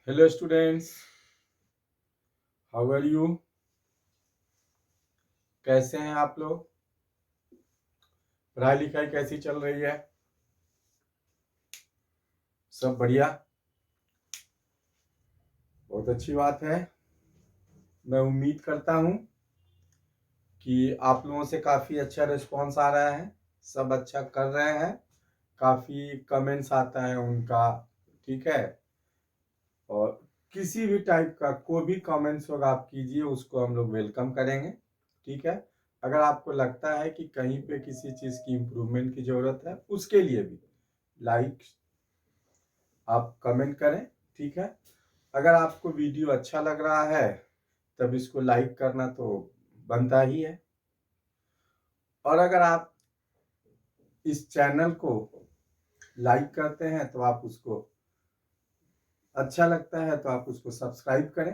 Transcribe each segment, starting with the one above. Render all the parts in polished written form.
Hello students, how are you? कैसे हैं आप लोग? पढ़ाई लिखाई कैसी चल रही है? सब बढ़िया। बहुत अच्छी बात है। मैं उम्मीद करता हूं कि आप लोगों से काफ़ी अच्छा रिस्पांस आ रहा है। सब अच्छा कर रहे हैं। काफ़ी कमेंट्स आता है उनका। ठीक है। और किसी भी टाइप का कोई भी कमेंट्स होगा आप कीजिए, उसको हम लोग वेलकम करेंगे। ठीक है। अगर आपको लगता है कि कहीं पे किसी चीज़ की इम्प्रूवमेंट की ज़रूरत है, उसके लिए भी लाइक आप कमेंट करें। ठीक है। अगर आपको वीडियो अच्छा लग रहा है तब इसको लाइक करना तो बनता ही है। और अगर आप इस चैनल को लाइक करते हैं तो आप उसको अच्छा लगता है तो आप उसको सब्सक्राइब करें।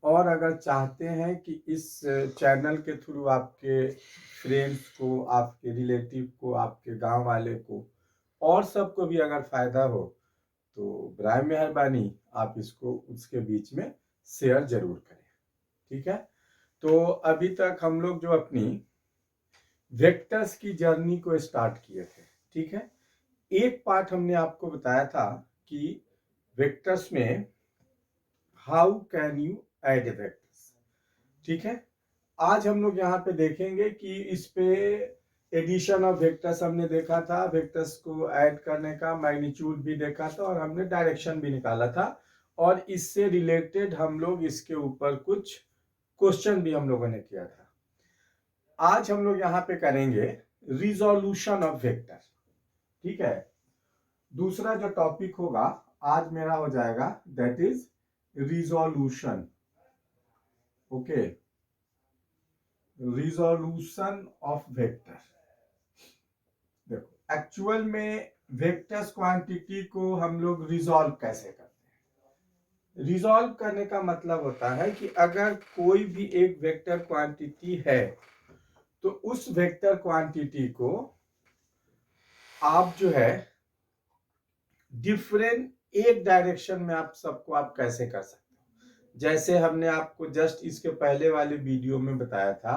और अगर चाहते हैं कि इस चैनल के थ्रू आपके फ्रेंड्स को, आपके रिलेटिव को, आपके गांव वाले को और सबको भी अगर फ़ायदा हो तो बराए मेहरबानी आप इसको उसके बीच में शेयर जरूर करें। ठीक है। तो अभी तक हम लोग जो अपनी वेक्टर्स की जर्नी को स्टार्ट किए थे। ठीक है। एक पार्ट हमने आपको बताया था कि वेक्टर्स में how can you add vectors. ठीक है। आज हम लोग यहाँ पे देखेंगे कि इस पे एडिशन ऑफ वेक्टर्स हमने देखा था, वेक्टर्स को ऐड करने का मैग्नीट्यूड भी देखा था और हमने डायरेक्शन भी निकाला था। और इससे रिलेटेड हम लोग इसके ऊपर कुछ क्वेश्चन भी हम लोगों ने किया था। आज हम लोग यहाँ पे करेंगे रिजोल्यूशन ऑफ वेक्टर। ठीक है। दूसरा जो टॉपिक होगा आज मेरा हो जाएगा that is resolution. Okay. Resolution of vector. देखो एक्चुअल में वेक्टर्स क्वांटिटी को हम लोग रिजॉल्व कैसे करते हैं। रिजॉल्व करने का मतलब होता है कि अगर कोई भी एक वेक्टर क्वांटिटी है तो उस वेक्टर क्वांटिटी को आप जो है डिफरेंट एक डायरेक्शन में आप सबको आप कैसे कर सकते हो। जैसे हमने आपको जस्ट इसके पहले वाले वीडियो में बताया था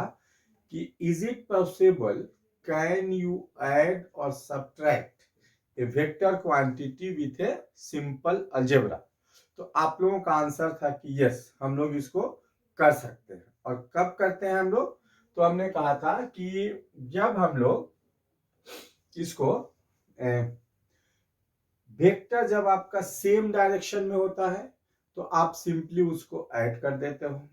कि is it possible can you add और subtract a vector quantity with a simple algebra. तो आप लोगों का आंसर था कि यस, हम लोग इसको कर सकते हैं। और कब करते हैं हम लोग? तो हमने कहा था कि जब हम लोग इसको वेक्टर जब आपका सेम डायरेक्शन में होता है तो आप सिंपली उसको ऐड कर देते हो।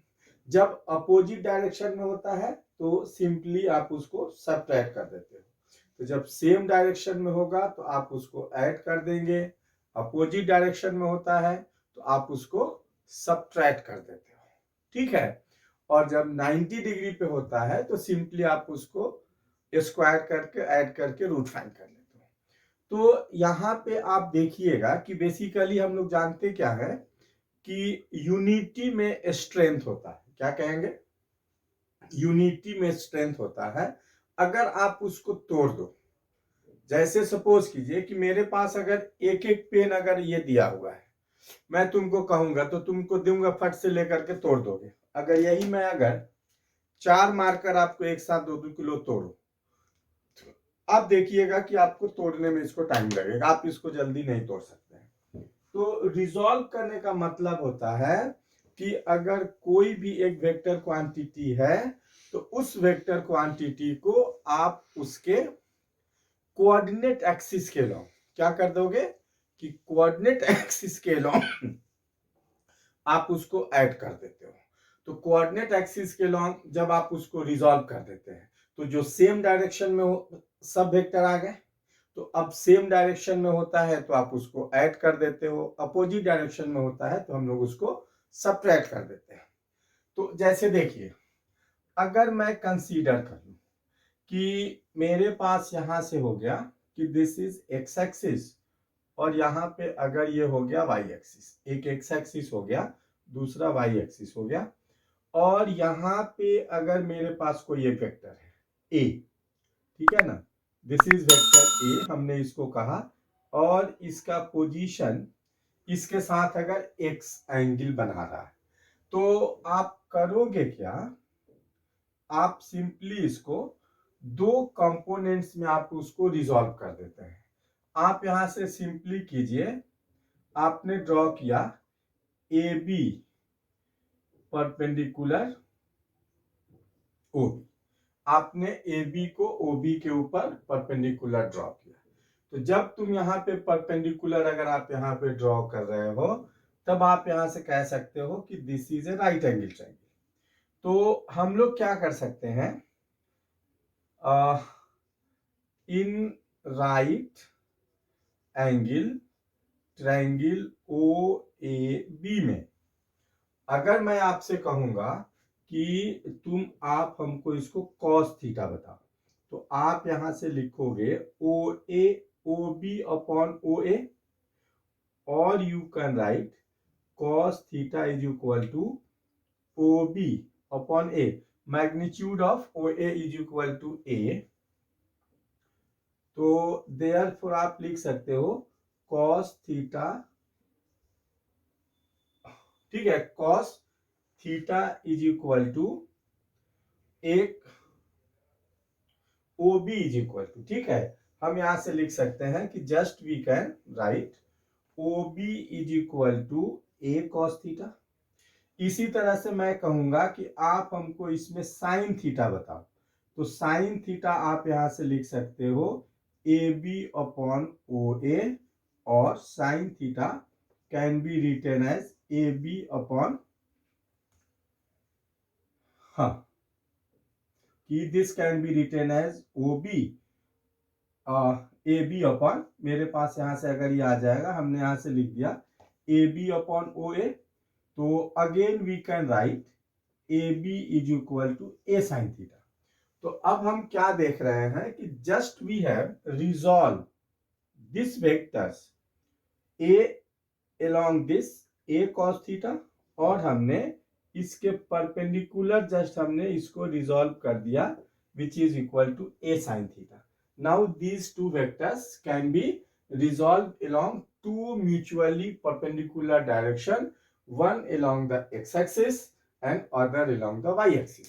जब अपोजिट डायरेक्शन में होता है तो सिंपली आप उसको सब्ट्रैक्ट कर देते हो। तो जब सेम डायरेक्शन में होगा तो आप उसको ऐड कर देंगे, अपोजिट डायरेक्शन में होता है तो आप उसको सब्ट्रैक्ट कर देते हो। ठीक है। और जब 90 डिग्री पे होता है तो सिंपली आप उसको स्क्वायर करके ऐड करके रूट फाइंड कर लेते हो। तो यहाँ पे आप देखिएगा कि बेसिकली हम लोग जानते क्या है कि यूनिटी में स्ट्रेंथ होता है। क्या कहेंगे? यूनिटी में स्ट्रेंथ होता है। अगर आप उसको तोड़ दो, जैसे सपोज कीजिए कि मेरे पास अगर एक एक पेन अगर ये दिया हुआ है, मैं तुमको कहूंगा तो तुमको दूंगा, फट से लेकर के तोड़ दोगे। अगर यही मैं अगर 4 मार्कर आपको एक साथ 2-2 किलो तोड़ो, आप देखिएगा कि आपको तोड़ने में इसको टाइम लगेगा, आप इसको जल्दी नहीं तोड़ सकते हैं। तो रिजॉल्व करने का मतलब होता है कि अगर कोई भी एक वेक्टर क्वांटिटी है तो उस वेक्टर क्वांटिटी को आप उसके कोऑर्डिनेट एक्सिस के लॉन्ग क्या कर दोगे कि कोऑर्डिनेट एक्सिस के लॉन्ग आप उसको ऐड कर देते हो। तो कोऑर्डिनेट एक्सिस के लॉन्ग जब आप उसको रिजॉल्व कर देते हैं तो जो सेम डायरेक्शन में हो सब वेक्टर आ गए। तो अब सेम डायरेक्शन में होता है तो आप उसको ऐड कर देते हो, अपोजिट डायरेक्शन में होता है तो हम लोग उसको सब्ट्रैक्ट कर देते हैं। तो जैसे देखिए, अगर मैं कंसीडर कर लूं कि मेरे पास यहां से हो गया कि दिस इज एक्स एक्सिस और यहाँ पे अगर ये हो गया वाई एक्सिस, एक एक्स एक्सिस हो गया, दूसरा वाई एक्सिस हो गया। और यहाँ पे अगर मेरे पास कोई एक वेक्टर है ए, ठीक है ना, दिस इज वेक्टर ए हमने इसको कहा और इसका पोजीशन इसके साथ अगर एक्स एंगल बना रहा है, तो आप करोगे क्या, आप सिंपली इसको दो कंपोनेंट्स में आप उसको रिजॉल्व कर देते हैं। आप यहां से सिंपली कीजिए, आपने ड्रॉ किया A B perpendicular O B, आपने ए बी को ओ बी के ऊपर परपेंडिकुलर ड्रॉ किया। तो जब तुम यहाँ पे परपेंडिकुलर अगर आप यहाँ पे ड्रॉ कर रहे हो, तब आप यहां से कह सकते हो कि this is a right angle triangle. तो हम लोग क्या कर सकते हैं, in right angle triangle O A B में अगर मैं आपसे कहूंगा कि आप हमको इसको कॉस थीटा बताओ, तो आप यहां से लिखोगे ओ ए O B upon O A, और you can write cos theta is equal to OB upon A. Magnitude of OA is equal to A. तो therefore आप लिख सकते हो cos theta, ठीक है, cos theta is equal to एक OB is equal to, ठीक है, हम यहां से लिख सकते हैं कि just we can write OB is equal to A cos theta। इसी तरह से मैं कहूंगा कि आप हमको इसमें साइन थीटा बताओ, तो साइन थीटा आप यहां से लिख सकते हो ए बी अपॉन ओ ए, और sine theta can be written as A B upon, हाँ, कि this can be written as O B A B upon, मेरे पास यहां से अगर ये आ जाएगा, हमने यहां से लिख दिया ए बी अपॉन ओ ए, तो again we can write A B is equal to A sine theta. तो अब हम क्या देख रहे हैं कि just we have resolve this vectors A along this A cos theta, और हमने इसके परपेंडिकुलर जस्ट हमने इसको रिजॉल्व कर दिया which is equal to A sine theta. Now these two vectors can be resolve along two mutually perpendicular direction, one along the x-axis and other along the y-axis.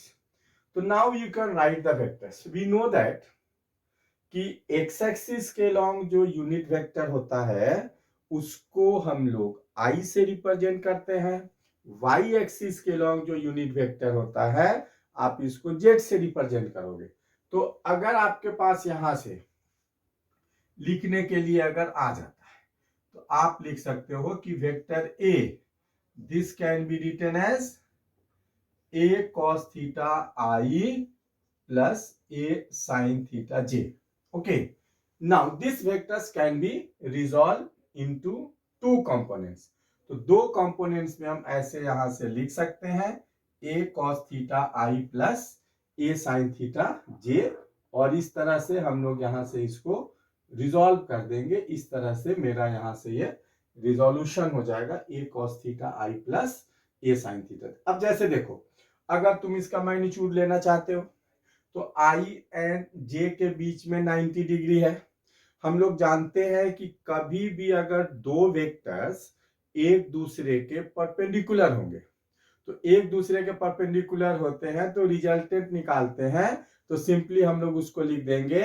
So now you can write the vectors. We know that कि x-axis के along जो unit vector होता है उसको हम लोग I से represent करते हैं, y-axis के along जो यूनिट वेक्टर होता है आप इसको z से रिप्रेजेंट करोगे। तो अगर आपके पास यहां से लिखने के लिए अगर आ जाता है, तो आप लिख सकते हो कि vector A, this can be written as a cos theta I plus a sin theta j. Okay, now this vectors can be resolved into two components. तो दो components में हम ऐसे यहां से लिख सकते हैं a cos theta I plus a sin theta j, और इस तरह से हम लोग यहां से इसको रिजॉल्व कर देंगे। इस तरह से मेरा यहां से ये रिजोल्यूशन हो जाएगा ए cos theta I plus A sine theta. अब जैसे देखो, अगर तुम इसका मैग्नीट्यूड लेना चाहते हो तो आई एंड जे के बीच में 90 डिग्री है। हम लोग जानते हैं कि कभी भी अगर दो वेक्टर्स एक दूसरे के परपेंडिकुलर होंगे, तो एक दूसरे के परपेंडिकुलर होते हैं तो रिजल्टेंट निकालते हैं, तो सिंपली हम लोग उसको लिख देंगे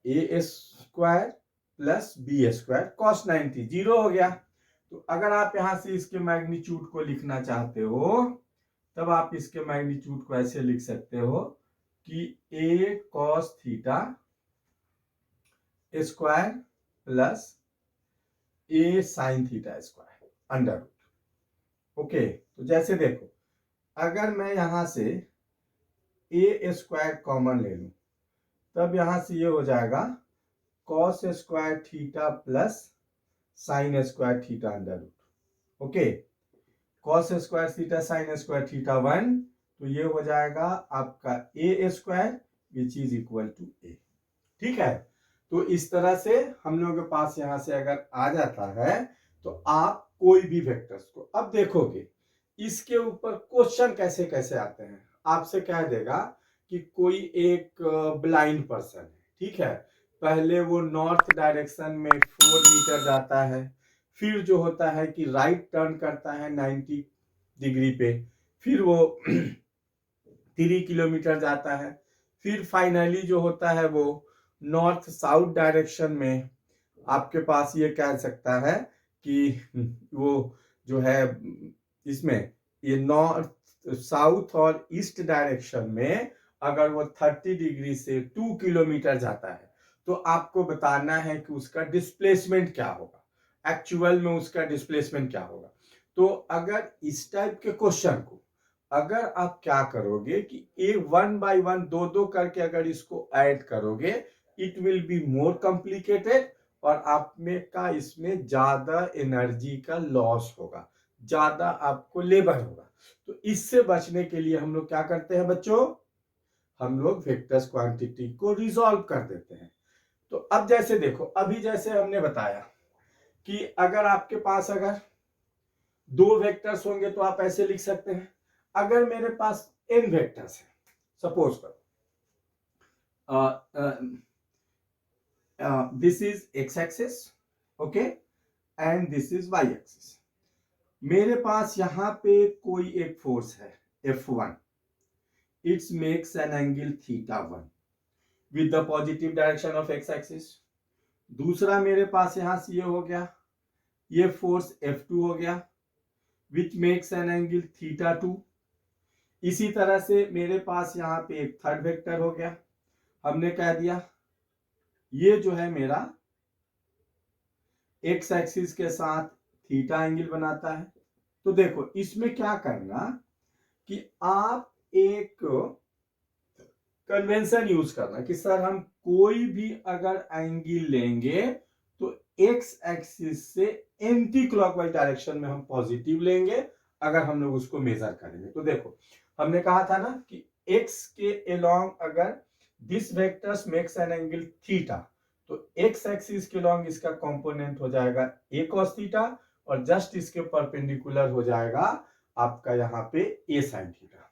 A square plus B square cos 90, zero हो गया। तो अगर आप यहां से इसके मैग्नीट्यूड को लिखना चाहते हो, तब आप इसके मैग्नीट्यूड को ऐसे लिख सकते हो कि A cos theta square plus A sine theta square under root. Okay, तो जैसे देखो, अगर मैं यहां से ए स्क्वायर कॉमन ले लूं, तब यहां से ये हो जाएगा cos square theta plus sine square theta under root. Okay, cos square theta sine square theta 1, तो ये हो जाएगा आपका A square which is equal to A. ठीक है, तो इस तरह से हम लोगों के पास यहां से अगर आ जाता है तो आप कोई भी वेक्टर्स को, अब देखोगे इसके ऊपर क्वेश्चन कैसे कैसे आते हैं। आपसे कह देगा कि कोई एक ब्लाइंड पर्सन है, ठीक है, पहले वो नॉर्थ डायरेक्शन में 4 मीटर जाता है, फिर जो होता है कि राइट टर्न करता है 90 डिग्री पे, फिर वो 3 किलोमीटर जाता है, फिर फाइनली जो होता है वो नॉर्थ साउथ डायरेक्शन में आपके पास ये कह सकता है कि वो जो है इसमें ये नॉर्थ साउथ और ईस्ट डायरेक्शन में अगर वो 30 डिग्री से 2 किलोमीटर जाता है तो आपको बताना है कि उसका डिस्प्लेसमेंट क्या होगा, एक्चुअल में उसका डिस्प्लेसमेंट क्या होगा। तो अगर इस टाइप के क्वेश्चन को अगर आप क्या करोगे कि एक 1 बाय 1 दो करके अगर इसको ऐड करोगे, it will be more complicated और आप में का इसमें ज्यादा एनर्जी का लॉस होगा, ज्यादा आपको लेबर होगा। तो इससे बचने के लिए हम लोग क्या करते हैं बच्चों, हम लोग वेक्टर्स क्वांटिटी को रिजॉल्व कर देते हैं। तो अब जैसे देखो, अभी जैसे हमने बताया कि अगर आपके पास अगर 2 वेक्टर्स होंगे तो आप ऐसे लिख सकते हैं। अगर मेरे पास n वेक्टर्स है, सपोज करो this is x axis, okay, and this is y axis. मेरे पास यहां पे कोई एक फोर्स है F1, it's makes an angle θ1 with the positive direction of x axis. दूसरा मेरे पास यहां से ये हो गया, ये फोर्स F2 हो गया विच मेक्स एन एंगल θ2। इसी तरह से मेरे पास यहां पे एक थर्ड वेक्टर हो गया, हमने कह दिया ये जो है मेरा x एक्सिस के साथ थीटा एंगल बनाता है। तो देखो इसमें क्या करना कि आप एक कन्वेंशन यूज करना कि सर हम कोई भी अगर एंगल लेंगे तो x एक्सिस से एंटी क्लॉकवाइज डायरेक्शन में हम पॉजिटिव लेंगे अगर हम लोग उसको मेजर करेंगे। तो देखो हमने कहा था ना कि x के अलोंग अगर this vectors makes an angle theta, तो x एक्सिस के अलोंग इसका कंपोनेंट हो जाएगा a cos थीटा और जस्ट इसके परपेंडिकुलर हो जाएगा आपका यहाँ पे a sin थीटा।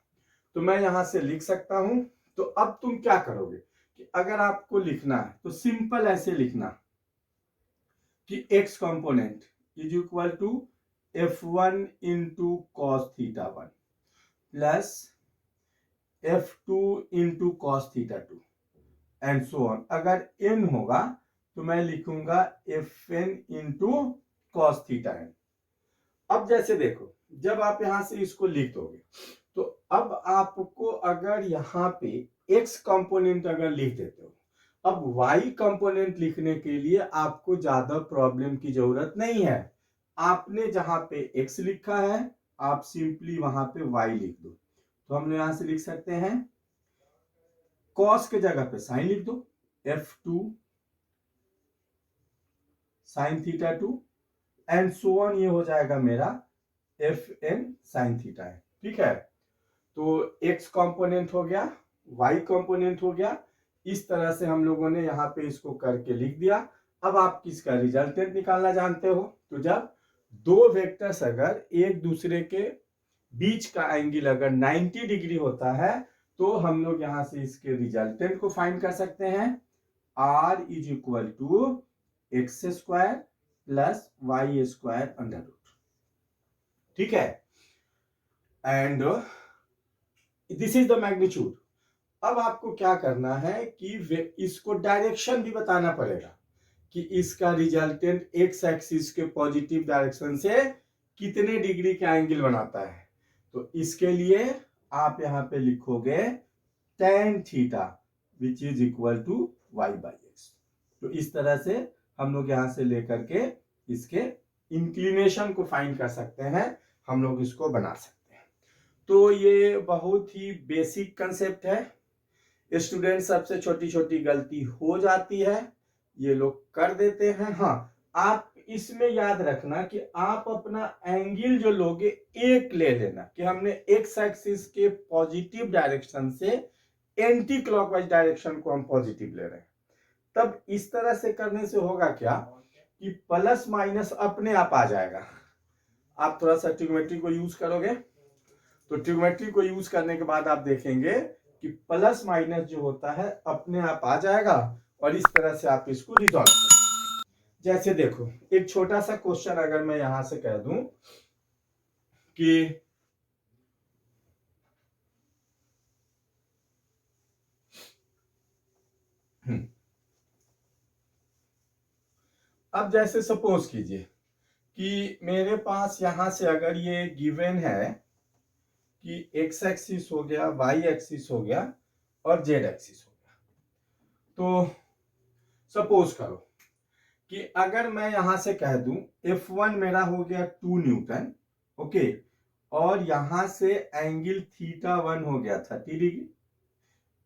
तो मैं यहां से लिख सकता हूं। तो अब तुम क्या करोगे कि अगर आपको लिखना है तो सिंपल ऐसे लिखना कि x component is equal to F1 into cos theta 1 plus F2 into cos theta 2 and so on. अगर n होगा तो मैं लिखूंगा Fn into cos theta n। अब जैसे देखो जब आप यहां से इसको लिख दोगे तो अब आपको अगर यहां पे x कंपोनेंट अगर लिख देते हो, अब y कंपोनेंट लिखने के लिए आपको ज्यादा प्रॉब्लम की जरूरत नहीं है। आपने जहां पे x लिखा है आप सिंपली वहां पे y लिख दो। तो हम यहां से लिख सकते हैं cos के जगह पे sin लिख दो, F2 sin theta 2 and so on. ये हो जाएगा मेरा Fn sin थीटा है, ठीक है। तो x कंपोनेंट हो गया, y कंपोनेंट हो गया, इस तरह से हम लोगों ने यहाँ पे इसको करके लिख दिया। अब आप किसका रिजल्टेंट निकालना जानते हो, तो जब दो वेक्टर्स अगर एक दूसरे के बीच का एंगल अगर 90 डिग्री होता है तो हम लोग यहां से इसके रिजल्टेंट को फाइंड कर सकते हैं। r is equal to X square plus Y square under root, ठीक है। And this is the magnitude. अब आपको क्या करना है कि इसको डायरेक्शन भी बताना पड़ेगा कि इसका रिजल्टेंट एक्स एक्सिस के पॉजिटिव डायरेक्शन से कितने डिग्री का एंगल बनाता है। तो इसके लिए आप यहां पे लिखोगे tan theta which is equal to y by X. तो इस तरह से हम लोग यहां से लेकर के इसके इंक्लिनेशन को फाइंड कर सकते हैं, हम लोग इसको बना सकते हैं। तो ये बहुत ही बेसिक कंसेप्ट है, स्टूडेंट सबसे छोटी छोटी गलती हो जाती है, ये लोग कर देते हैं। हाँ, आप इसमें याद रखना कि आप अपना एंगल जो लोगे एक ले लेना कि हमने एक्स एक्सिस के पॉजिटिव डायरेक्शन से एंटी क्लॉकवाइज डायरेक्शन को हम पॉजिटिव ले रहे हैं। तब इस तरह से करने से होगा क्या कि प्लस माइनस अपने आप आ जाएगा। आप थोड़ा सा ट्रिग्नोमेट्री को यूज करोगे तो ट्रिग्नोमेट्री को यूज करने के बाद आप देखेंगे कि प्लस माइनस जो होता है अपने आप आ जाएगा और इस तरह से आप इसको रिजॉल्व करोगे। जैसे देखो, एक छोटा सा क्वेश्चन अगर मैं यहां से कह दूं कि अब जैसे सपोज कीजिए कि मेरे पास यहां से अगर ये गिवन है कि एक्स एक्सिस हो गया, वाई एक्सिस हो गया और जेड एक्सिस हो गया, तो सपोज करो कि अगर मैं यहां से कह दूं F1 मेरा हो गया 2 न्यूटन, ओके, और यहां से एंगल थीटा 1 हो गया 30 डिग्री,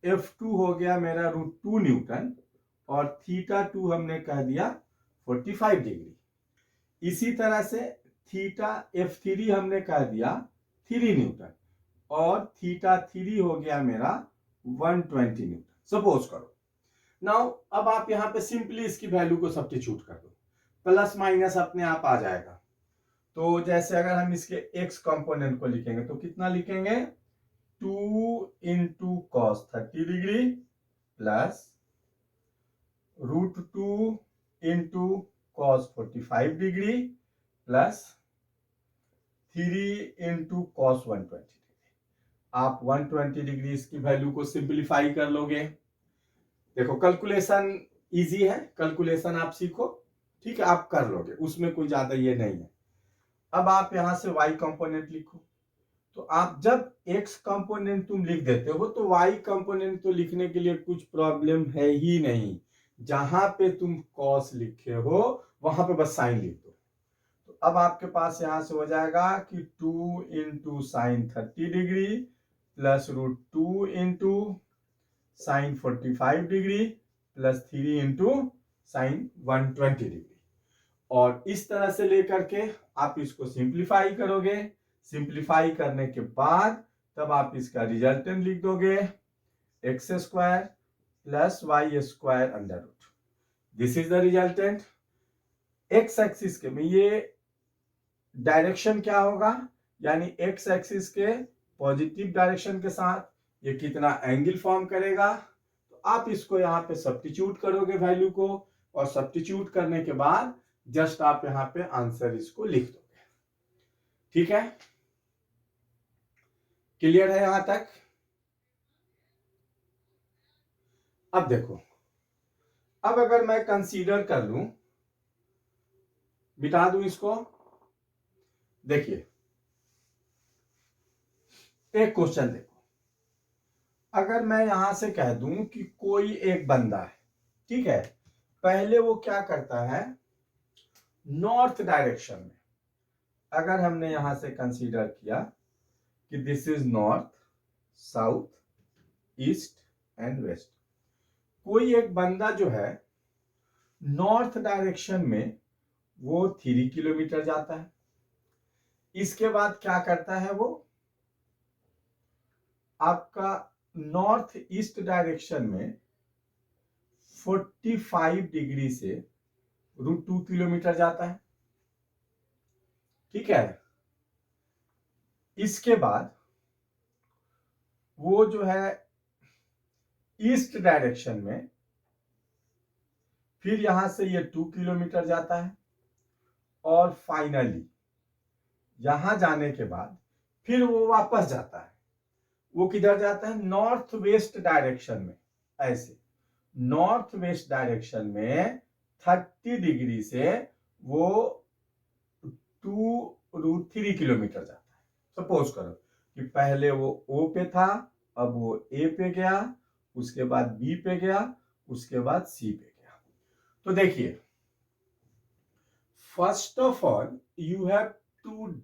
F2 हो गया मेरा √2 न्यूटन और थीटा 2 हमने कह दिया 45 डिग्री। इसी तरह से थीटा F3 हमने कह दिया 3 न्यूटन और थीटा 3 हो गया मेरा 120 न्यूटन, सपोज करो। नाउ अब आप यहां पे सिंपली इसकी वैल्यू को सब्स्टिट्यूट कर दो, प्लस माइनस अपने आप आ जाएगा। तो जैसे अगर हम इसके एक्स कंपोनेंट को लिखेंगे तो कितना लिखेंगे, 2 into cos 30 degree plus √2 into cos 45 degree plus 3 into cos 120 degree. आप 120 डिग्री इसकी वैल्यू को सिंप्लीफाई कर लोगे। देखो कैलकुलेशन इजी है, कैलकुलेशन आप सीखो, ठीक है, आप कर लोगे, उसमें कोई ज्यादा ये नहीं है। अब आप यहां से y कंपोनेंट लिखो, तो आप जब x कंपोनेंट तुम लिख देते हो तो y कंपोनेंट तो लिखने के लिए कुछ प्रॉब्लम है ही नहीं, जहां पे तुम cos लिखे हो वहां पे बस साइन लिख दो। तो अब आपके पास यहां से हो जाएगा कि 2 into sine 30 degree plus √2 into sine 45 degree plus 3 into sine 120 degree. और इस तरह से लेकर के आप इसको सिंप्लीफाई करोगे, सिंप्लीफाई करने के बाद तब आप इसका रिजल्टेंट लिख दोगे, X square plus Y square under root, this is the resultant. X axis के में ये डायरेक्शन क्या होगा, यानी एक्स एक्सिस के पॉजिटिव डायरेक्शन के साथ ये कितना एंगल फॉर्म करेगा। तो आप इसको यहाँ पे सब्स्टिट्यूट करोगे वैल्यू को, और सब्स्टिट्यूट करने के बाद जस्ट आप यहां पे आंसर इसको लिख दोगे। ठीक है, क्लियर है यहां तक? अब देखो, अब अगर मैं कंसीडर कर लूं, बिठा दूं इसको, देखिए एक क्वेश्चन देखो, अगर मैं यहां से कह दूं कि कोई एक बंदा है, ठीक है, पहले वो क्या करता है, नॉर्थ डायरेक्शन में, अगर हमने यहां से कंसीडर किया कि this is north, south, east and west, कोई एक बंदा जो है नॉर्थ डायरेक्शन में वो 3 किलोमीटर जाता है, इसके बाद क्या करता है, वो आपका नॉर्थ ईस्ट डायरेक्शन में 45 डिग्री से √2 किलोमीटर जाता है, ठीक है। इसके बाद वो जो है ईस्ट डायरेक्शन में फिर यहां से ये 2 किलोमीटर जाता है, और फाइनली यहां जाने के बाद फिर वो वापस जाता है, वो किधर जाता है, नॉर्थ वेस्ट डायरेक्शन में, ऐसे नॉर्थ वेस्ट डायरेक्शन में 30 डिग्री से वो 2√3 किलोमीटर जाता है। सपोज करो कि पहले वो O पे था, अब वो A पे गया, उसके बाद B पे गया, उसके बाद C पे गया। तो देखिए, first of all you have to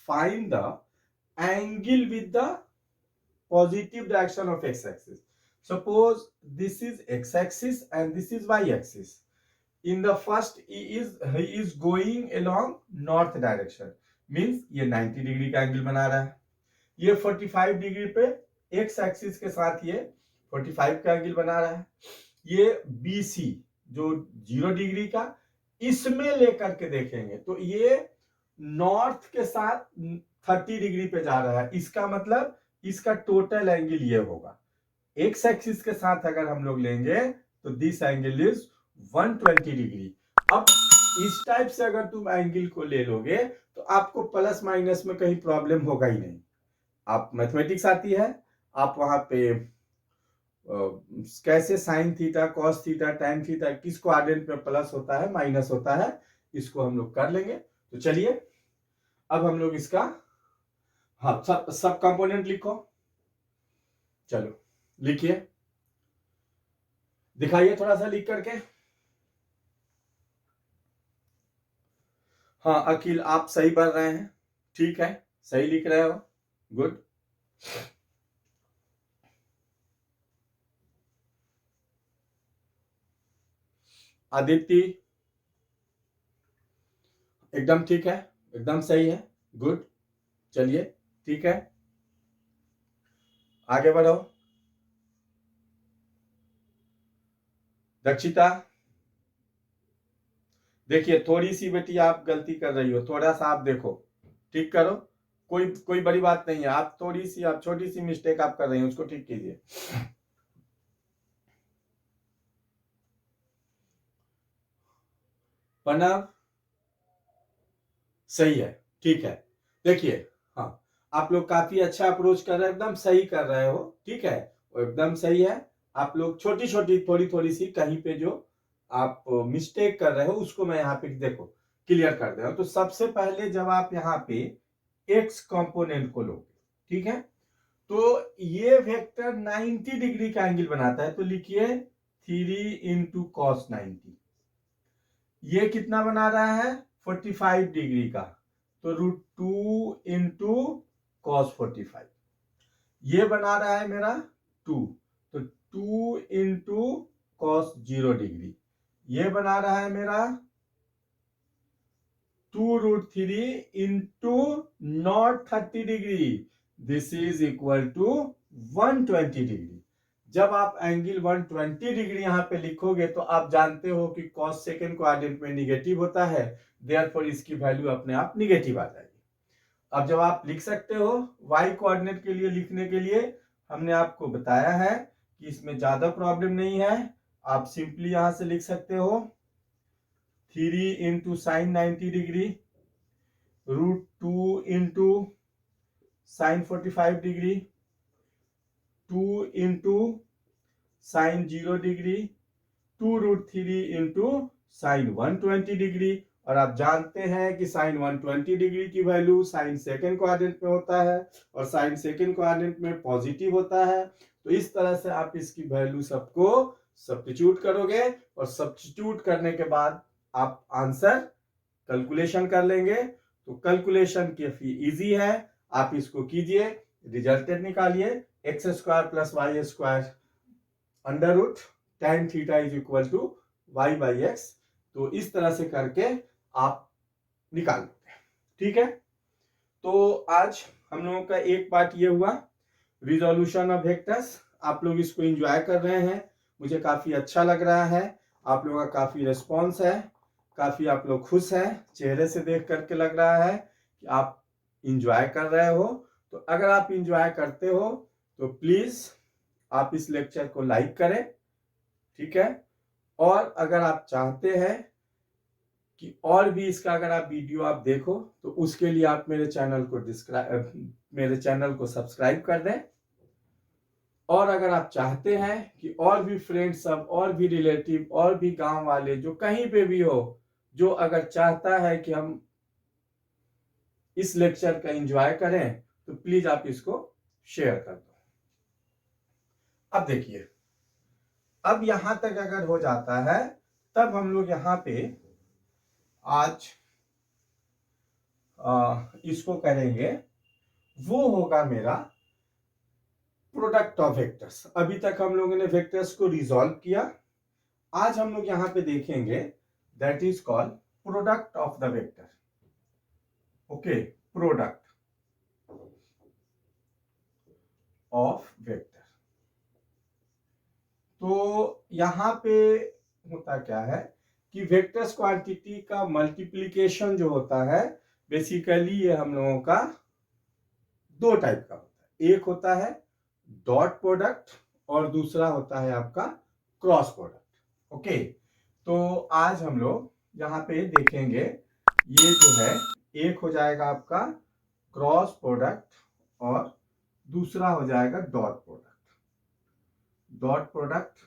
find the angle with the positive direction of x-axis. Suppose this is x-axis and this is y-axis. In the first he is going along north direction, means ये 90 degree का angle बना रहा है, ये 45 degree पे x axis के साथ ये 45 का एंगल बना रहा है, ये BC जो 0 डिग्री का, इसमें लेकर के देखेंगे तो ये नॉर्थ के साथ 30 डिग्री पे जा रहा है, इसका मतलब इसका टोटल एंगल ये होगा। एक्स एक्सिस के साथ अगर हम लोग लेंगे तो दिस एंगल इज 120 डिग्री, अब इस टाइप से अगर तुम एंगल को ले लोगे तो आपको प्लस माइनस में कहीं प्रॉब्लम होगा ही नहीं। आप मैथमेटिक्स आती है, आप वहां पे कैसे sine theta, cos theta, tan theta, किस क्वाड्रेंट में प्लस होता है माइनस होता है, इसको हम लोग कर लेंगे। तो चलिए अब हम लोग इसका हाँ सब कंपोनेंट लिखो। चलो लिखिए, दिखाइए थोड़ा सा लिख करके। हाँ अखिल आप सही पढ़ रहे हैं, ठीक है, सही लिख रहे हो, गुड। आदित्य एकदम ठीक है, एकदम सही है, गुड। चलिए ठीक है, आगे बढ़ो। दक्षिता देखिए, थोड़ी सी बेटी आप गलती कर रही हो, थोड़ा सा आप देखो, ठीक करो। कोई कोई बड़ी बात नहीं है, आप थोड़ी सी, आप छोटी सी मिस्टेक आप कर रही हैं, उसको ठीक कीजिए। प्रणव सही है, ठीक है। देखिए हाँ, आप लोग काफी अच्छा अप्रोच कर रहे हैं, एकदम सही कर रहे हो, ठीक है, एकदम सही है। आप लोग छोटी छोटी थोड़ी थोड़ी सी कहीं पे जो आप मिस्टेक कर रहे हो उसको मैं यहाँ पे देखो क्लियर कर दे रहा हूं। तो सबसे पहले जब आप यहाँ पे एक्स कंपोनेंट को लोगे, ठीक है, तो ये वेक्टर 90 डिग्री का एंगल बनाता है, तो लिखिए 3 इंटू कॉस 90। ये कितना बना रहा है 45 डिग्री का, तो √2 इंटू कॉस 45। ये बना रहा है मेरा 2, तो 2 इंटू कॉस 0 डिग्री। ये बना रहा है मेरा 2√3 into not 30 degree, this is equal to 120 degree. जब आप एंगल 120 डिग्री यहां पे लिखोगे तो आप जानते हो कि कॉस सेकंड क्वाड्रेंट में निगेटिव होता है, देयरफॉर इसकी वैल्यू अपने आप निगेटिव आ जाएगी। अब जब आप लिख सकते हो, वाई कोऑर्डिनेट के लिए लिखने के लिए हमने आपको बताया है कि इसमें ज्यादा प्रॉब्लम नहीं है। आप सिंपली यहां से लिख सकते हो 3 into sine 90 degree √2 into sine 45 degree 2 into sine 0 degree 2√3 into sine 120 degree. और आप जानते हैं कि साइन 120 डिग्री की वैल्यू साइन सेकेंड क्वाड्रेंट में होता है और साइन सेकेंड क्वाड्रेंट में पॉजिटिव होता है। तो इस तरह से आप इसकी वैल्यू सबको सब्स्टिट्यूट करोगे और सब्स्टिट्यूट करने के बाद आप आंसर कैलकुलेशन कर लेंगे। तो कैलकुलेशन काफी इजी है, आप इसको कीजिए, रिजल्टेड निकालिए, x² plus y² under root tan theta is equal to y/x। तो इस तरह से करके आप निकाल लेते हैं, ठीक है। तो आज हम लोगों का एक पार्ट ये हुआ रिजोल्यूशन ऑफ वेक्टर्स। आप लोग इसको एंजॉय कर रहे हैं, मुझे काफी अच्छा लग रहा है, आप लोगों का काफी रिस्पॉन्स है, काफी आप लोग खुश हैं, चेहरे से देख करके लग रहा है कि आप इंजॉय कर रहे हो। तो अगर आप इंजॉय करते हो तो प्लीज आप इस लेक्चर को लाइक करें, ठीक है। और अगर आप चाहते हैं कि और भी इसका अगर आप वीडियो आप देखो तो उसके लिए आप मेरे चैनल को सब्सक्राइब कर दें। और अगर आप चाहते हैं कि और भी फ्रेंड्स सब, और भी रिलेटिव, और भी गांव वाले जो कहीं पे भी हो, जो अगर चाहता है कि हम इस लेक्चर का एंजॉय करें, तो प्लीज आप इसको शेयर कर दो। अब देखिए, अब यहां तक अगर हो जाता है तब हम लोग यहां पे आज इसको करेंगे, वो होगा मेरा प्रोडक्ट ऑफ वेक्टर्स। अभी तक हम लोगों ने वेक्टर्स को रिजॉल्व किया, आज हम लोग यहां पे देखेंगे that is called product of the vector. Okay, product of vector. तो यहां पे होता क्या है कि वेक्टर्स क्वांटिटी का मल्टीप्लिकेशन जो होता है, बेसिकली ये हम लोगों का दो टाइप का होता है। एक होता है डॉट प्रोडक्ट और दूसरा होता है आपका क्रॉस प्रोडक्ट। ओके, तो आज हम लोग यहाँ पे देखेंगे ये जो है एक हो जाएगा आपका क्रॉस प्रोडक्ट और दूसरा हो जाएगा डॉट प्रोडक्ट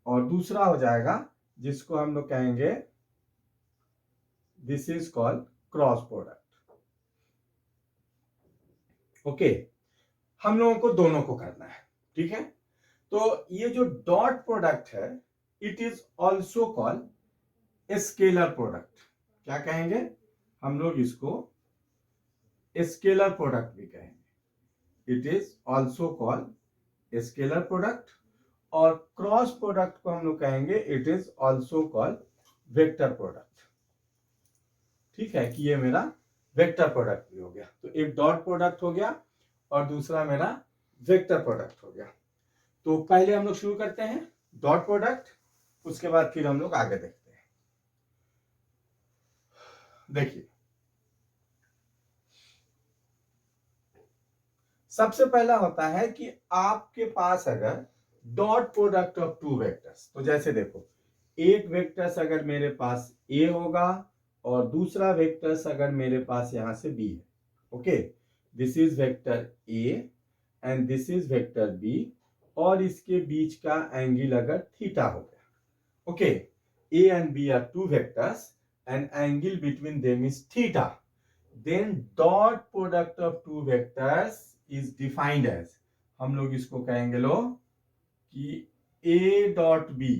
और दूसरा हो जाएगा जिसको हम लोग कहेंगे this is called cross product. Okay, हम लोगों को दोनों को करना है, ठीक है। तो ये जो डॉट प्रोडक्ट है it is also called scalar product. क्या कहेंगे हम लोग इसको? स्केलर प्रोडक्ट भी कहेंगे। It is also called scalar product. और क्रॉस प्रोडक्ट को हम लोग कहेंगे it is also called vector product. ठीक है कि ये मेरा वेक्टर प्रोडक्ट भी हो गया। तो एक डॉट प्रोडक्ट हो गया और दूसरा मेरा वेक्टर प्रोडक्ट हो गया। तो पहले हम लोग शुरू करते हैं डॉट प्रोडक्ट, उसके बाद फिर हम लोग आगे देखते हैं। देखिए, सबसे पहला होता है कि आपके पास अगर dot product of two vectors, तो जैसे देखो एक वेक्टर्स अगर मेरे पास ए होगा और दूसरा वेक्टर्स अगर मेरे पास यहां से बी है। Okay, this is vector A and this is vector B और इसके बीच का एंगल अगर थीटा हो गया। Okay, A and B are two vectors and angle between them is theta, then dot product of two vectors is defined as, हम लोग इसको कहेंगे लो कि A dot B.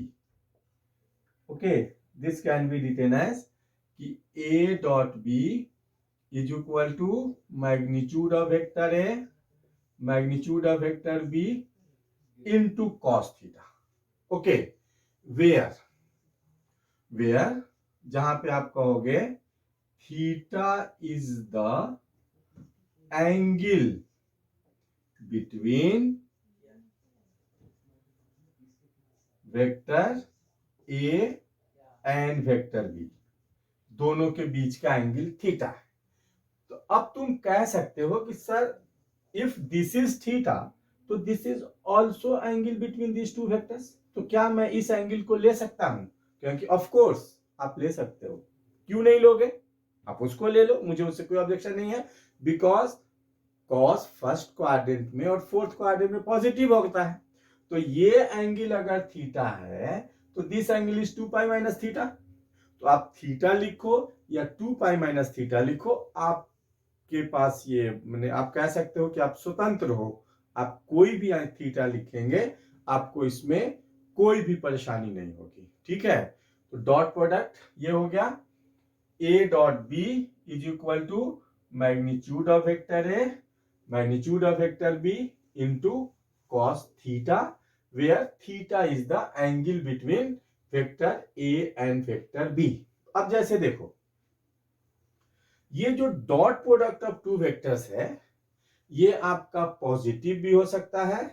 Okay, this can be written as कि A dot B is equal to magnitude of vector A magnitude of vector B into cos theta. Okay, where जहां पे आप कहोगे theta is the angle between vector A and vector B, दोनों के बीच का angle theta है। तो अब तुम कह सकते हो कि sir if this is theta तो this is also angle between this two vectors, तो क्या मैं इस एंगल को ले सकता हूं? क्योंकि ऑफ कोर्स आप ले सकते हो, क्यों नहीं लोगे? आप उसको ले लो, मुझे उससे कोई ऑब्जेक्शन नहीं है, बिकॉज कॉस फर्स्ट क्वाड्रेंट में और फोर्थ क्वाड्रेंट में पॉजिटिव होता है। तो ये एंगल अगर थीटा है तो this angle is 2 pi minus theta. तो आप थीटा लिखो या 2 पाई माइनस थीटा लिखो, आपके पास ये मैंने आप कह सकते हो कि आप स्वतंत्र हो, आप कोई भी थीटा लिखेंगे आपको इसमें कोई भी परेशानी नहीं होगी। ठीक है, तो डॉट प्रोडक्ट ये हो गया A dot B is equal to magnitude of vector A magnitude of vector B into cos theta, where theta is the angle between vector A and vector B. अब जैसे देखो ये जो dot product of two vectors है ये आपका positive भी हो सकता है,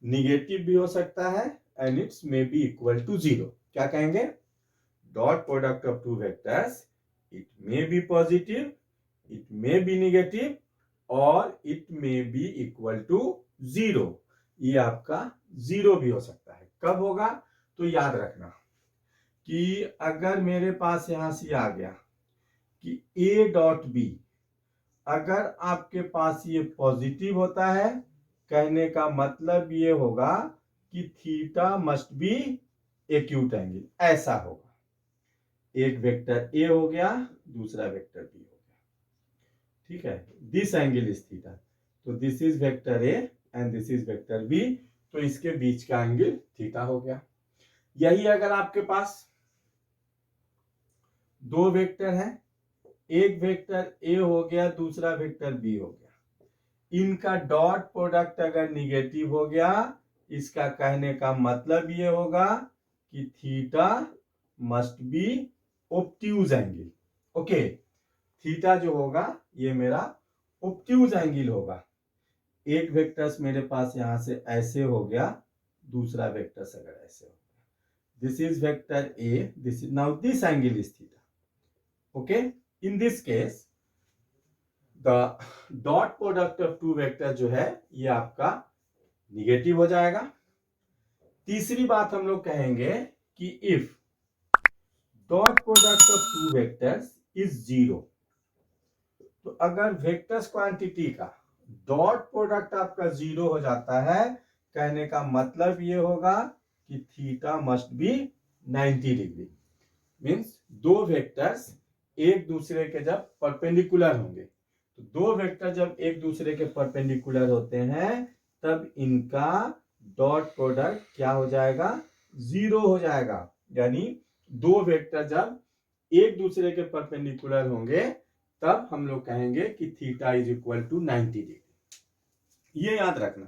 निगेटिव भी हो सकता है and it's may be equal to zero. क्या कहेंगे? Dot product of two vectors it may be positive, it may be negative और it may be equal to zero. ये आपका जीरो भी हो सकता है। कब होगा? तो याद रखना कि अगर मेरे पास यहां से आ गया कि ए डॉट बी, अगर आपके पास ये पॉजिटिव होता है कहने का मतलब ये होगा कि theta must be acute angle, ऐसा होगा। एक वेक्टर ए हो गया, दूसरा वेक्टर बी हो गया। ठीक है, दिस एंगल इज थीटा, तो this is vector A and this is vector B, तो इसके बीच का एंगल थीटा हो गया। यही अगर आपके पास दो वेक्टर हैं, एक वेक्टर ए हो गया, दूसरा वेक्टर बी हो गया, इनका डॉट प्रोडक्ट अगर निगेटिव हो गया, इसका कहने का मतलब ये होगा कि theta must be obtuse angle. Okay, theta जो होगा ये मेरा ऑब्ट्यूज एंगल होगा। एक वेक्टर्स मेरे पास यहां से ऐसे हो गया, दूसरा वेक्टर्स अगर ऐसे हो गया, this is vector A, this is now this angle is theta. Okay, in this case the dot product of two vector जो है ये आपका निगेटिव हो जाएगा। तीसरी बात हम लोग कहेंगे कि if dot product of two vectors is 0। तो अगर वेक्टर्स क्वांटिटी का डॉट प्रोडक्ट आपका 0 हो जाता है, कहने का मतलब ये होगा कि theta must be 90 degree. Means दो वेक्टर्स एक दूसरे के जब परपेंडिकुलर होंगे, तो दो वेक्टर जब एक दूसरे के परपेंडिकुलर होते हैं तब इनका डॉट प्रोडक्ट क्या हो जाएगा, 0 हो जाएगा। यानी दो वेक्टर जब एक दूसरे के परपेंडिकुलर होंगे तब हम लोग कहेंगे कि theta is equal to 90 degree. ये याद रखना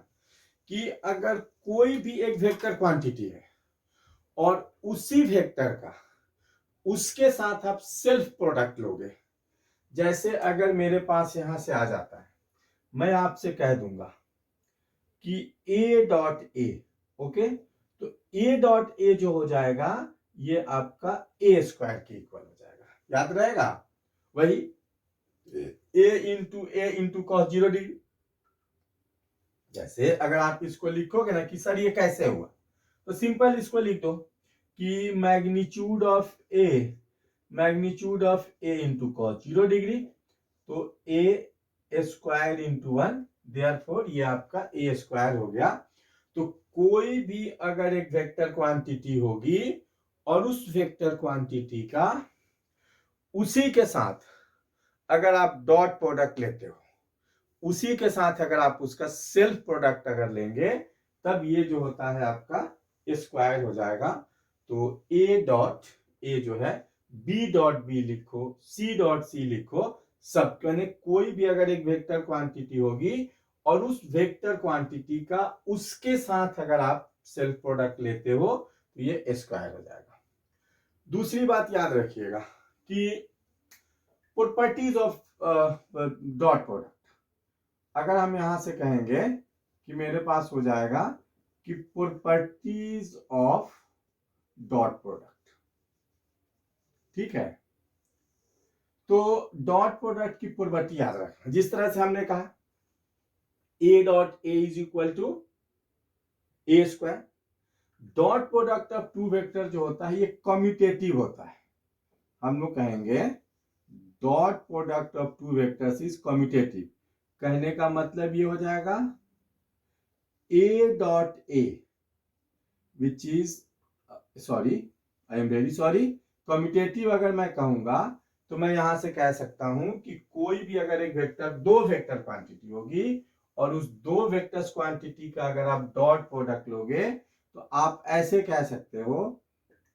कि अगर कोई भी एक वेक्टर क्वांटिटी है और उसी वेक्टर का उसके साथ आप सेल्फ प्रोडक्ट लोगे, जैसे अगर मेरे पास यहां से आ जाता है, मैं आपसे कह दूंगा कि ए डॉट ए, ओके, तो ए डॉट ए जो हो जाएगा ये आपका ए स्क्वायर के इक्वल हो जाएगा। याद रहेगा, वही ए इंटू कॉस 0 डिग्री। जैसे अगर आप इसको लिखोगे ना कि सर ये कैसे हुआ, तो सिंपल इसको लिख दो कि magnitude of A into cos 0 degree, तो ए स्क्वायर इंटू 1, देयरफॉर ये आपका ए स्क्वायर हो गया। तो कोई भी अगर एक वेक्टर क्वांटिटी होगी और उस वेक्टर क्वांटिटी का उसी के साथ अगर आप डॉट प्रोडक्ट लेते हो, उसी के साथ अगर आप उसका सेल्फ प्रोडक्ट अगर लेंगे, तब ये जो होता है आपका स्क्वायर हो जाएगा। तो ए डॉट ए जो है, बी डॉट बी लिखो, सी डॉट सी लिखो, सब यानी कोई भी अगर एक वेक्टर क्वांटिटी होगी और उस वेक्टर क्वांटिटी का उसके साथ अगर आप सेल्फ प्रोडक्ट लेते हो तो ये स्क्वायर हो जाएगा। दूसरी बात याद रखिएगा कि प्रॉपर्टीज ऑफ डॉट प्रोडक्ट, अगर हम यहां से कहेंगे कि मेरे पास हो जाएगा कि प्रॉपर्टीज ऑफ डॉट प्रोडक्ट, ठीक है। तो डॉट प्रोडक्ट की प्रॉपर्टी याद रखना, जिस तरह से हमने कहा A dot A is equal to A square. Dot product of two vector जो होता है ये कम्यूटेटिव होता है। हम लोग कहेंगे dot product of two vectors is commutative. कहने का मतलब ये हो जाएगा ए dot A which is, sorry I am very sorry, commutative अगर मैं कहूंगा तो मैं यहां से कह सकता हूं कि कोई भी अगर एक वेक्टर, दो वेक्टर क्वांटिटी होगी और उस दो वेक्टर्स क्वांटिटी का अगर आप डॉट प्रोडक्ट लोगे तो आप ऐसे कह सकते हो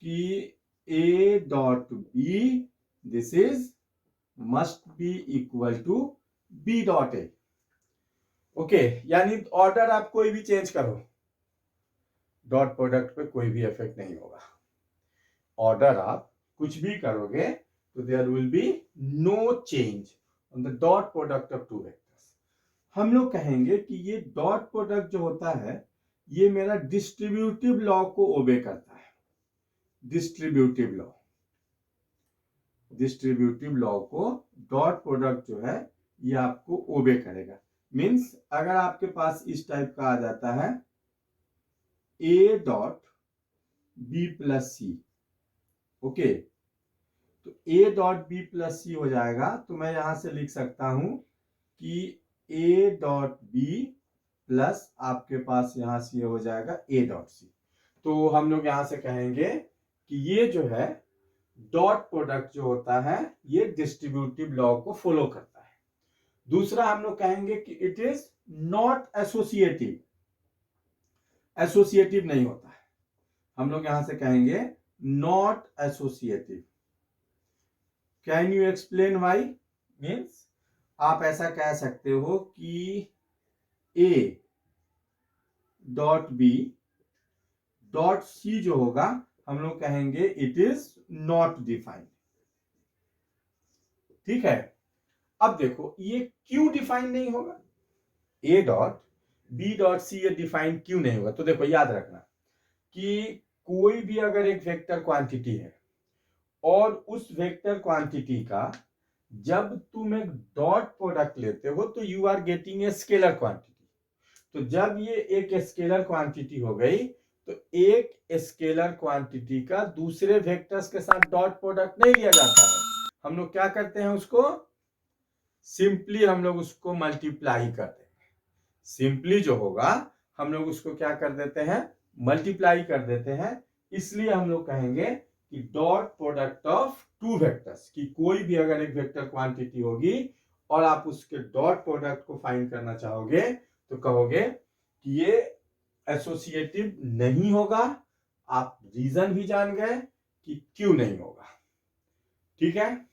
कि A dot B this is must be equal to B dot A. Okay, यानी ऑर्डर आप कोई भी चेंज करो, डॉट प्रोडक्ट पे कोई भी इफेक्ट नहीं होगा। ऑर्डर आप कुछ भी करोगे तो there will be no change on the dot product of two vectors. हम लोग कहेंगे कि ये डॉट प्रोडक्ट जो होता है ये मेरा डिस्ट्रीब्यूटिव लॉ को ओबे करता है। Distributive law co dot product जो है ये आपको ओबे करेगा। मीन्स अगर आपके पास इस टाइप का आ जाता है A dot B plus C, okay, तो A dot B plus C हो जाएगा, तो मैं यहां से लिख सकता हूं कि ए डॉट बी प्लस आपके पास यहां से हो जाएगा ए डॉट सी। तो हम लोग यहां से कहेंगे कि ये जो है डॉट प्रोडक्ट जो होता है ये डिस्ट्रीब्यूटिव लॉ को फॉलो करता है। दूसरा हम लोग कहेंगे कि it is not associative, associative नहीं होता है। हम लोग यहां से कहेंगे not associative. Can you explain why? Means आप ऐसा कह सकते हो कि A dot B dot C जो होगा हम लोग कहेंगे इट इज नॉट डिफाइंड, ठीक है। अब देखो ये क्यों डिफाइन नहीं होगा, A dot B dot C ये डिफाइन क्यों नहीं होगा? तो देखो याद रखना कि कोई भी अगर एक वेक्टर क्वांटिटी है और उस वेक्टर क्वांटिटी का जब तुम एक डॉट प्रोडक्ट लेते हो तो you are getting a scalar quantity. तो जब ये एक स्केलर क्वांटिटी हो गई तो एक स्केलर क्वांटिटी का दूसरे वेक्टर्स के साथ डॉट प्रोडक्ट नहीं लिया जाता है। हम लोग क्या करते हैं, उसको सिंपली हम लोग उसको मल्टीप्लाई कर देंगे। सिंपली जो होगा हम लोग उसको क्या कर देते हैं, मल्टीप्लाई कर देते हैं। इसलिए हम लोग कहेंगे कि dot product of two vectors, कि कोई भी अगर एक वेक्टर क्वांटिटी होगी और आप उसके डॉट प्रोडक्ट को फाइंड करना चाहोगे तो कहोगे कि ये एसोसिएटिव नहीं होगा। आप रीजन भी जान गए कि क्यों नहीं होगा। ठीक है,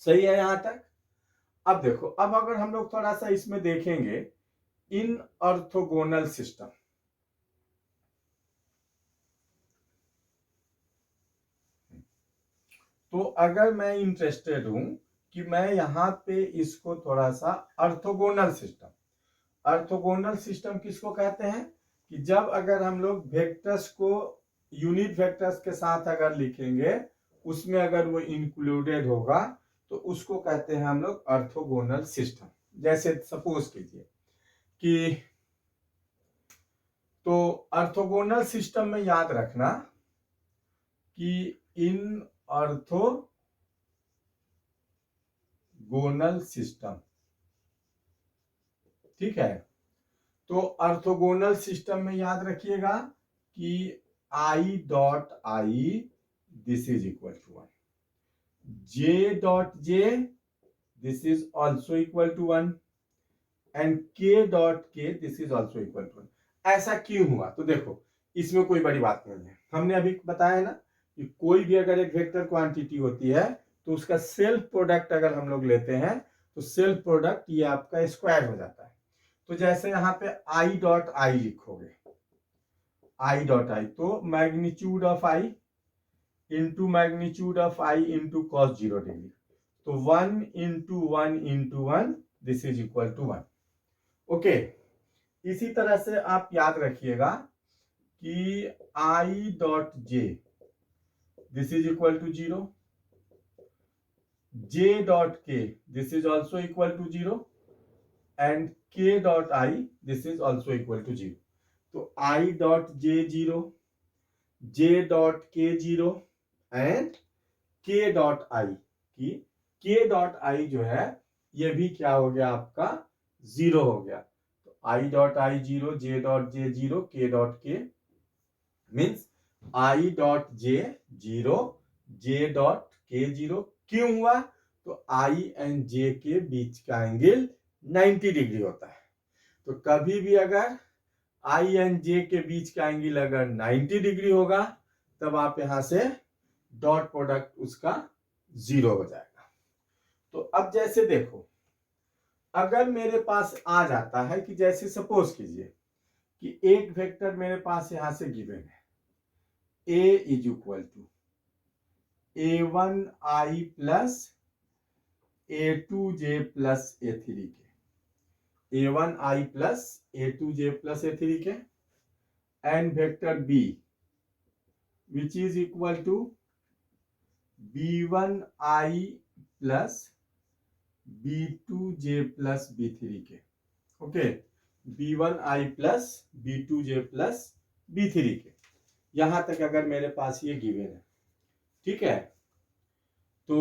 सही है यहां तक। अब देखो, अब अगर हम लोग थोड़ा सा इसमें देखेंगे इन ऑर्थोगोनल सिस्टम, तो अगर मैं इंटरेस्टेड हूं कि मैं यहां पे इसको थोड़ा सा ऑर्थोगोनल सिस्टम, ऑर्थोगोनल सिस्टम किसको कहते हैं कि जब अगर हम लोग वेक्टर्स को यूनिट वेक्टर्स के साथ अगर लिखेंगे, उसमें अगर वो इंक्लूडेड होगा तो उसको कहते हैं हम लोग ऑर्थोगोनल सिस्टम। जैसे सपोज कीजिए कि, तो ऑर्थोगोनल सिस्टम में याद रखना कि इन ऑर्थोगोनल सिस्टम, ठीक है, तो ऑर्थोगोनल सिस्टम में याद रखिएगा कि I dot I this is equal to 1, J dot J this is also equal to 1 and K dot K this is also equal to 1। ऐसा क्यों हुआ? तो देखो, इसमें कोई बड़ी बात नहीं है। हमने अभी बताया ना कि कोई भी अगर एक वेक्टर क्वांटिटी होती है तो उसका सेल्फ प्रोडक्ट अगर हम लोग लेते हैं तो सेल्फ प्रोडक्ट ये आपका स्क्वायर हो जाता है। तो जैसे यहाँ पे आई डॉट आई लिखोगे, आई डॉट आई, तो magnitude of I into magnitude of I into cos 0 degree, तो 1 into 1 into 1 this is equal to 1। Okay, इसी तरह से आप याद रखिएगा कि I dot J this is equal to 0, J dot K this is also equal to 0 and k dot i this is also equal to 0। तो i dot j 0, j dot k 0 and k dot i, की k dot i जो है ये भी क्या हो गया आपका 0 हो गया। तो i dot i 0, j dot j 0, k dot k means i dot j 0, j dot k 0। क्यों हुआ? तो i एंड j के बीच का एंगल 90 डिग्री होता है। तो कभी भी अगर i एंड j के बीच का एंगल अगर 90 डिग्री होगा तब आप यहां से डॉट प्रोडक्ट उसका 0 हो जाएगा। तो अब जैसे देखो, अगर मेरे पास आ जाता है कि जैसे सपोज कीजिए कि एक वेक्टर मेरे पास यहां से गिवन है, a is equal to a1i plus a2j plus a3 K, a1i plus a2j plus a3 K, and vector b which is equal to b1i plus b2j plus b3 K. Okay, b1i plus b2j plus b3 के, यहां तक अगर मेरे पास ये given है, ठीक है। तो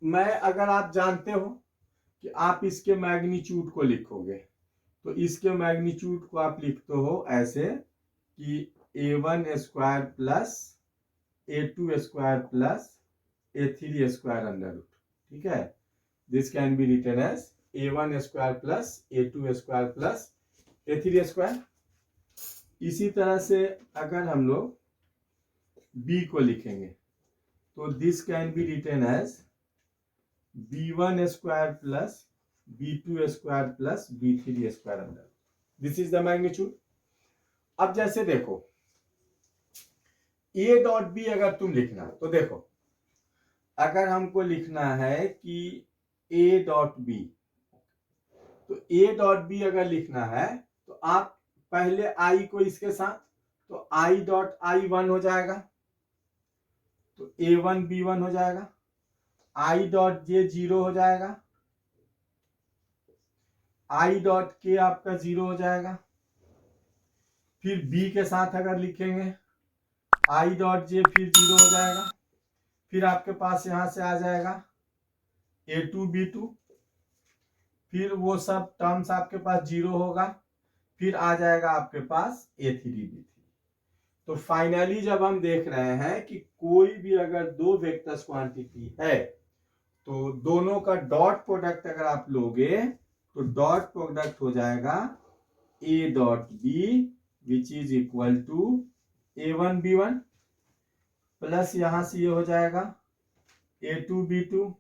मैं, अगर आप जानते हो कि आप इसके मैग्नीट्यूड को लिखोगे तो इसके मैग्नीट्यूड को आप लिखते हो ऐसे कि a1 square plus a2 square plus a3 square under root, ठीक है। This can be written as a1 square plus a2 square plus a3 square. इसी तरह से अगर हम लोग b को लिखेंगे तो this can be written as b1 square plus b2 square plus b3 square under, this is the magnitude. अब जैसे देखो a डॉट b अगर तुम लिखना, तो देखो अगर हमको लिखना है कि a डॉट b, तो a डॉट b अगर लिखना है तो आप पहले i को इसके साथ, तो i डॉट i 1 हो जाएगा, तो a1 b1 हो जाएगा, i डॉट j 0 हो जाएगा, i डॉट k आपका 0 हो जाएगा, फिर बी के साथ अगर लिखेंगे आई डॉट जे फिर 0 हो जाएगा। फिर आपके पास यहां से आ जाएगा A2 B2, फिर वो सब टर्म्स आपके पास 0 होगा। फिर आ जाएगा आपके पास A3 B3। तो फाइनली जब हम देख रहे हैं कि कोई भी अगर दो वेक्टर्स क्वांटिटी है तो दोनों का डॉट प्रोडक्ट अगर आप लोगे तो डॉट प्रोडक्ट हो जाएगा A dot B which is equal to A1 B1 plus यहां से ये हो जाएगा A2 B2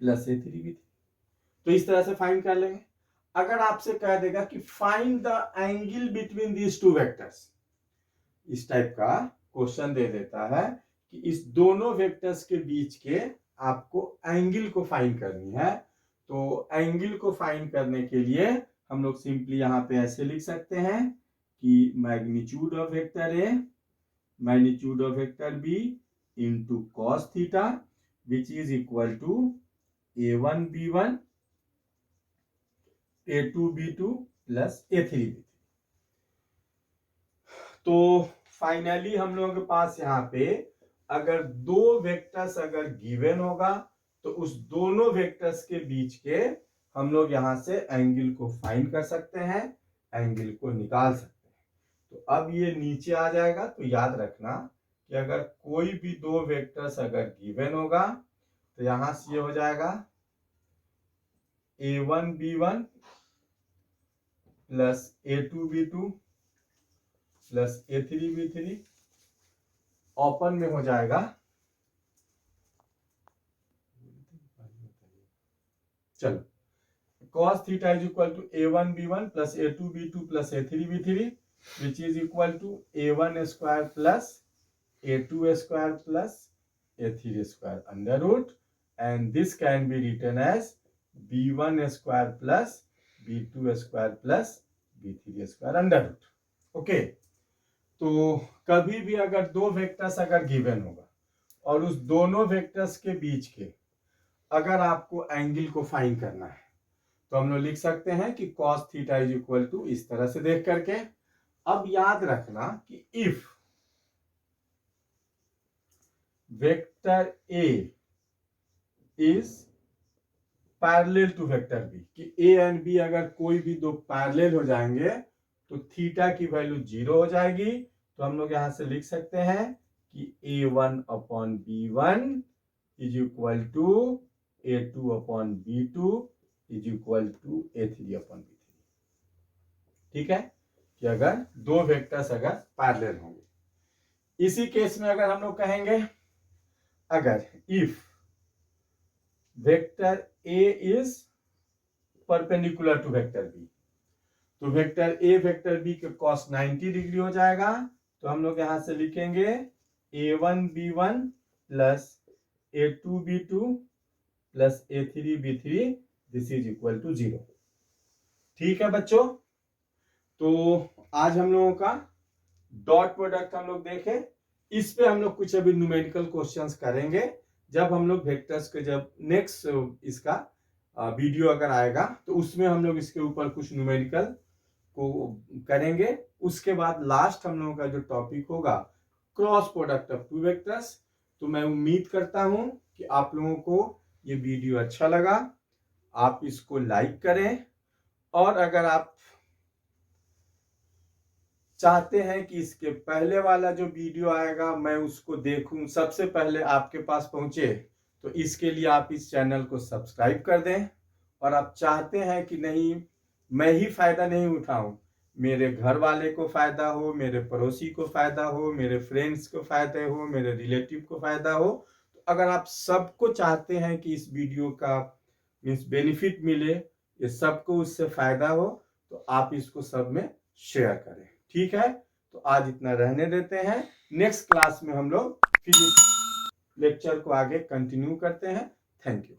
plus A3 B3। तो इस तरह से फाइंड कर लेंगे। अगर आपसे कह देगा कि find the angle between these two vectors, इस टाइप का क्वेश्चन दे देता है कि इस दोनों वेक्टर्स के बीच के आपको एंगल को फाइंड करनी है, तो एंगल को फाइंड करने के लिए हम लोग सिंपली यहां पे ऐसे लिख सकते हैं कि magnitude of vector A magnitude of vector B into cos theta which is equal to A1 B1 A2 B2 plus A3 B3। तो फाइनली हम लोगों के पास यहाँ पे अगर दो वेक्टर्स अगर गिवन होगा तो उस दोनों वेक्टर्स के बीच के हम लोग यहां से एंगल को फाइंड कर सकते हैं, एंगल को निकाल सकते हैं। तो अब ये नीचे आ जाएगा। तो याद रखना कि अगर कोई भी दो वेक्टर्स अगर गिवन होगा तो यहां से ये हो जाएगा A1 B1 plus A2 B2 plus A3 B3 open में हो जाएगा चलो cos theta is equal to A1 B1 plus A2 B2 plus A3 B3 which is equal to A1 square plus A2 square plus A3 square under root and this can be written as B1 square plus B2 square plus B3 square under root. Okay, तो कभी भी अगर दो vectors अगर given होगा और उस दोनों वेक्टर्स के बीच के अगर आपको एंगल को फाइंड करना है तो हम लोग लिख सकते हैं कि cos theta is equal to इस तरह से देख करके। अब याद रखना कि if vector A is parallel to vector B, कि A एंड B अगर कोई भी दो पैरेलल हो जाएंगे तो थीटा की वैल्यू 0 हो जाएगी। तो हम लोग यहां से लिख सकते हैं कि A1 upon B1 is equal to A2 upon B2 is equal to A3 upon B3। ठीक है, कि अगर दो वेक्टर्स अगर पैरेलल होंगे। इसी केस में अगर हम लोग कहेंगे अगर if vector A is perpendicular to vector B, तो वेक्टर A वेक्टर B के cos 90 डिग्री हो जाएगा। तो हम लोग यहां से लिखेंगे A1 B1 plus A2 B2 plus A3 B3 this is equal to 0। ठीक है बच्चों, तो आज हम लोगों का डॉट प्रोडक्ट हम लोग देखे। इस पे हम लोग कुछ अभी न्यूमेरिकल क्वेश्चंस करेंगे जब हम लोग वेक्टर्स के जब नेक्स्ट इसका वीडियो अगर आएगा तो उसमें हम लोग इसके ऊपर कुछ न्यूमेरिकल को करेंगे। उसके बाद लास्ट हम लोगों का जो टॉपिक होगा cross product of two vectors. तो मैं उम्मीद करता हूं कि आप लोगों को ये वीडियो अच्छा लगा, आप इसको लाइक करें और अगर आप चाहते हैं कि इसके पहले वाला जो वीडियो आएगा मैं उसको देखूं, सबसे पहले आपके पास पहुंचे, तो इसके लिए आप इस चैनल को सब्सक्राइब कर दें। और आप चाहते हैं कि नहीं मैं ही फायदा नहीं उठाऊं, मेरे घर वाले को फायदा हो, मेरे पड़ोसी को फायदा हो, मेरे फ्रेंड्स को फायदा हो, मेरे रिलेटिव को फायदा हो, तो अगर आप सबको चाहते हैं कि इस वीडियो का मीन्स बेनिफिट मिले, ये सबको उससे फायदा हो, तो आप इसको सब में शेयर करें। ठीक है, तो आज इतना रहने देते हैं। नेक्स्ट क्लास में हम लोग फिर इस लेक्चर को आगे कंटिन्यू करते हैं। Thank you.